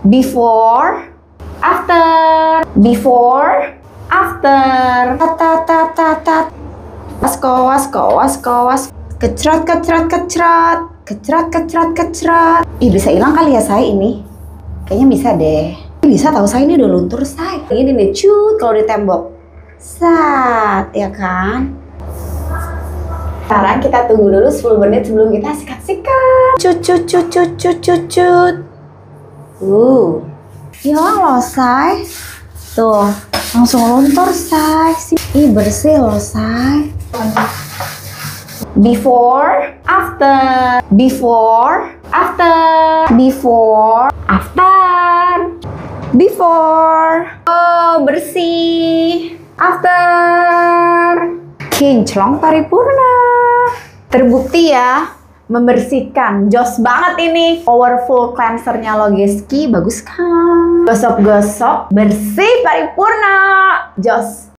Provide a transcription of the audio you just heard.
Before, after, before, after. Tat. Was. Kecrat. Ih, bisa hilang kali ya saya ini? Kayaknya bisa deh. Bisa tahu saya ini udah luntur saya. Ini nih cut kalau di tembok. Sat, ya kan? Sekarang kita tunggu dulu 10 menit sebelum kita sikat-sikat. Cut. Hilang loh, say. Tuh, langsung luntur, say. Ih, bersih loh, say. Before, after, before, after, before, after, before. Oh, bersih. After. Kinclong paripurna. Terbukti ya, membersihkan. Jos banget ini. Powerful cleansernya Logeski, bagus kan? Gosok-gosok, bersih paripurna. Jos.